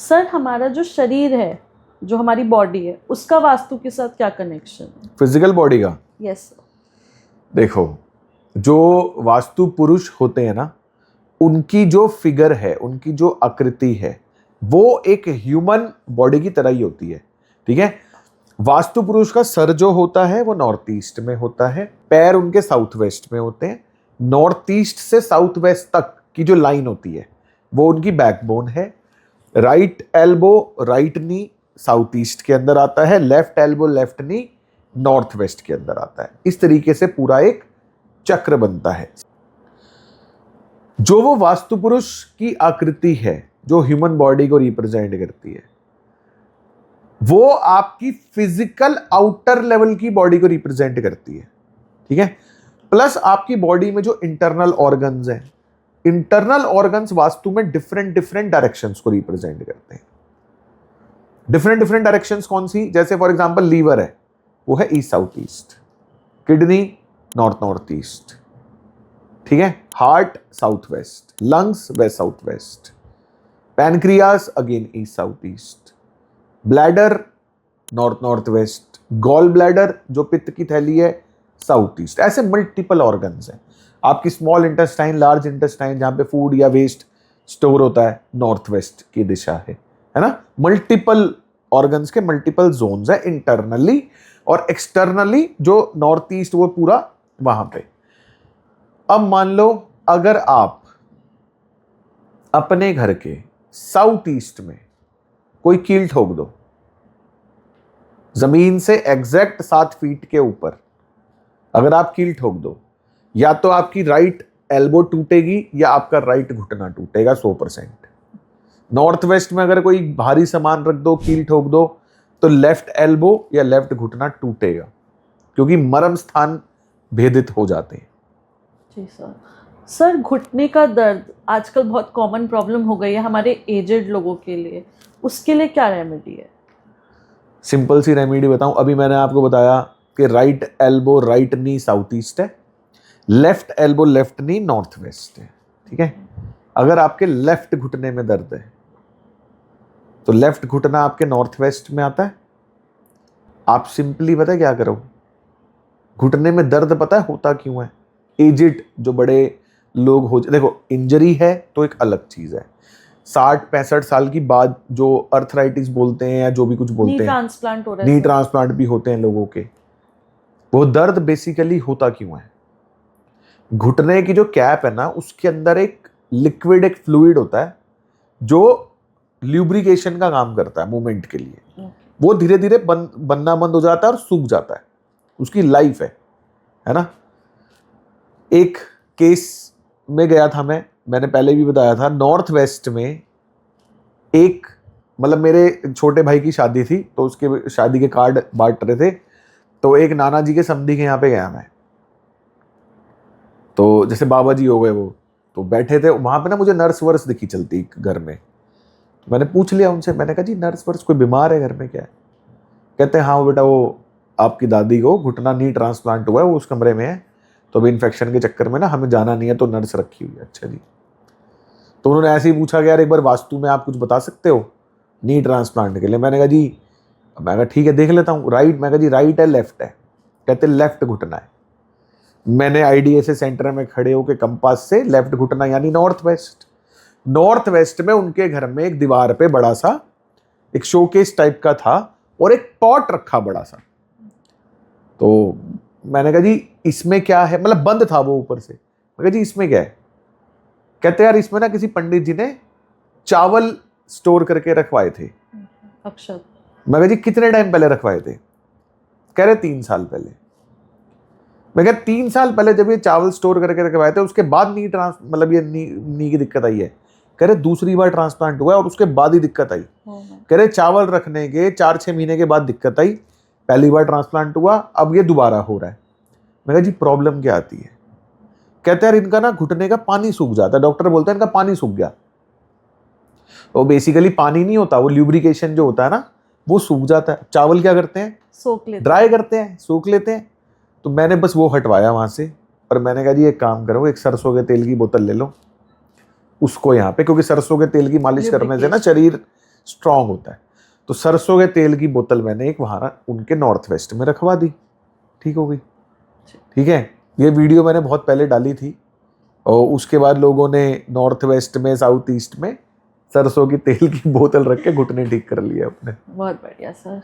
Sir हमारा जो शरीर है, जो हमारी बॉडी है, उसका वास्तु के साथ क्या कनेक्शन है? फिजिकल बॉडी का? Yes sir. देखो, जो वास्तु पुरुष होते हैं ना, उनकी जो फिगर है, उनकी जो आकृति है, वो एक ह्यूमन बॉडी की तरह ही होती है। ठीक है। वास्तु पुरुष का सर जो होता है वो नॉर्थ ईस्ट में होता है, पैर उनके साउथ वेस्ट में होते हैं। नॉर्थ ईस्ट से साउथ वेस्ट तक की जो लाइन होती है वो उनकी बैकबोन है। Right elbow, right knee south east के अंदर आता है, left elbow, left knee north waste के अंदर आता है। इस तरीके से पूरा एक चक्र बनता है। जो वो वास्तु पुरुष की आकृति है, जो ह्यूमन बॉडी को रिप्रेजेंट करती है, वो आपकी फिजिकल आउटर लेवल की बॉडी को रिप्रेजेंट करती है। ठीक है। प्लस आपकी बॉडी में जो इंटरनल ऑर्गन्स हैं, इंटरनल ऑर्गन्स वास्तु में डिफरेंट डिफरेंट डायरेक्शंस को रिप्रेजेंट करते हैं। डिफरेंट डिफरेंट डायरेक्शंस कौन सी? जैसे फॉर एग्जांपल लीवर है, वो है east south east. Kidney north north east. ठीक है। Heart south west, lungs west south west, pancreas again east south east, bladder north north west, gall bladder जो पित्त की थैली है साउथ ईस्ट। ऐसे मल्टीपल ऑर्गन्स हैं। आपकी स्मॉल इंटेस्टाइन, लार्ज इंटेस्टाइन, जहां पे फूड या वेस्ट स्टोर होता है, नॉर्थ वेस्ट की दिशा है ना। मल्टीपल ऑर्गन्स के मल्टीपल जोन्स है इंटरनली, और एक्सटर्नली जो नॉर्थ ईस्ट वो पूरा वहां पे। अब मान लो अगर आप अपने घर के साउथ ईस्ट में कोई कील ठोक दो, जमीन से एग्जैक्ट 7 फीट के ऊपर अगर आप कील ठोक दो, या तो आपकी राइट एल्बो टूटेगी या आपका राइट घुटना टूटेगा 100%। नॉर्थ वेस्ट में अगर कोई भारी सामान रख दो, कील ठोक दो, तो लेफ्ट एल्बो या लेफ्ट घुटना टूटेगा, क्योंकि मर्म स्थान भेदित हो जाते हैं। जी सर। सर घुटने का दर्द आजकल बहुत कॉमन प्रॉब्लम हो गई है हमारे एजेड लोगों के लिए, उसके लिए क्या रेमेडी है? सिंपल सी रेमेडी बताऊं। अभी मैंने आपको बताया कि right elbow, right knee south east है, left elbow, left knee north west है। ठीक है। अगर आपके लेफ्ट घुटने में दर्द है तो लेफ्ट घुटना आपके नॉर्थ वेस्ट में आता है। आप सिंपली पता है क्या करो, घुटने में दर्द पता है होता क्यों है? एजिड जो बड़े लोग हो, देखो इंजरी है तो एक अलग चीज है। 60-65 साल की बाद जो अर्थराइटिस बोलते हैं या जो भी कुछ बोलते हैं, ट्रांसप्लांट हो रहा है, नी ट्रांसप्लांट भी होते हैं लोगों के, वो दर्द बेसिकली होता क्यों है? घुटने की जो कैप है ना, उसके अंदर एक लिक्विड, एक फ्लूइड होता है जो ल्यूब्रिकेशन का काम करता है मूवमेंट के लिए। वो धीरे धीरे बनना बंद हो जाता है और सूख जाता है, उसकी लाइफ है ना। एक केस में गया था मैंने पहले भी बताया था, नॉर्थ वेस्ट में एक, मतलब मेरे छोटे भाई की शादी थी तो उसके शादी के कार्ड बांट रहे थे, तो एक नाना जी के समधी के यहाँ पे गया मैं, तो जैसे बाबा जी हो गए वो, तो बैठे थे वहां पे ना, मुझे नर्स वर्स दिखी चलती घर में। तो मैंने पूछ लिया उनसे, मैंने कहा जी नर्स वर्स कोई बीमार है घर में क्या है? कहते हैं हाँ बेटा, वो आपकी दादी को घुटना नी ट्रांसप्लांट हुआ है, वो उस कमरे में है, तो अभी इन्फेक्शन के चक्कर में ना हमें जाना नहीं है, तो नर्स रखी हुई है। अच्छा जी। तो उन्होंने ऐसे ही पूछा कि यार एक बार वास्तु में आप कुछ बता सकते हो नी ट्रांसप्लांट के लिए? मैंने कहा जी, मैं कहा ठीक है देख लेता हूँ। राइट, मैं कहा जी राइट है लेफ्ट है? कहते लेफ्ट घुटना है। मैंने आईडीएसए सेंटर में खड़े होकर कंपास से लेफ्ट घुटना यानी नॉर्थ वेस्ट। नॉर्थ वेस्ट में उनके घर में एक दीवार पे बड़ा सा एक शोकेस टाइप का था और एक पॉट रखा बड़ा सा। तो मैंने कहा जी इसमें क्या है, मतलब बंद था वो ऊपर से। मैं कहा जी इसमें क्या है? कहते यार इसमें ना किसी पंडित जी ने चावल स्टोर करके रखवाए थे। अच्छा। मैं कहा जी कितने टाइम पहले रखवाए थे? कह रहे 3 साल पहले। मैं कहा 3 साल पहले जब ये चावल स्टोर करके रखवाए थे उसके बाद मतलब ये नी की दिक्कत आई है? कह रहे दूसरी बार ट्रांसप्लांट हुआ है और उसके बाद ही दिक्कत आई। कह रहे चावल रखने के 4-6 महीने के बाद दिक्कत आई, पहली बार ट्रांसप्लांट हुआ, अब ये दोबारा हो रहा है। मैं कहा जी प्रॉब्लम क्या आती है? कहते यार इनका ना घुटने का पानी सूख जाता है, डॉक्टर बोलता है इनका पानी सूख गया। तो बेसिकली पानी नहीं होता, वो ल्यूब्रिकेशन जो होता है ना वो सूख जाता है। चावल क्या करते हैं? सोख लेते, ड्राई करते हैं, सूख लेते हैं। तो मैंने बस वो हटवाया वहां से और मैंने कहा जी एक काम करो, एक सरसों के तेल की बोतल ले लो उसको यहाँ पे, क्योंकि सरसों के तेल की मालिश करने से ना शरीर स्ट्रांग होता है। तो सरसों के तेल की बोतल मैंने एक वहां उनके नॉर्थ वेस्ट में रखवा दी, ठीक हो गई। ठीक है, ये वीडियो मैंने बहुत पहले डाली थी और उसके बाद लोगों ने नॉर्थ वेस्ट में, साउथ ईस्ट में सरसों की तेल की बोतल रख के घुटने ठीक कर लिए अपने। बहुत बढ़िया सर।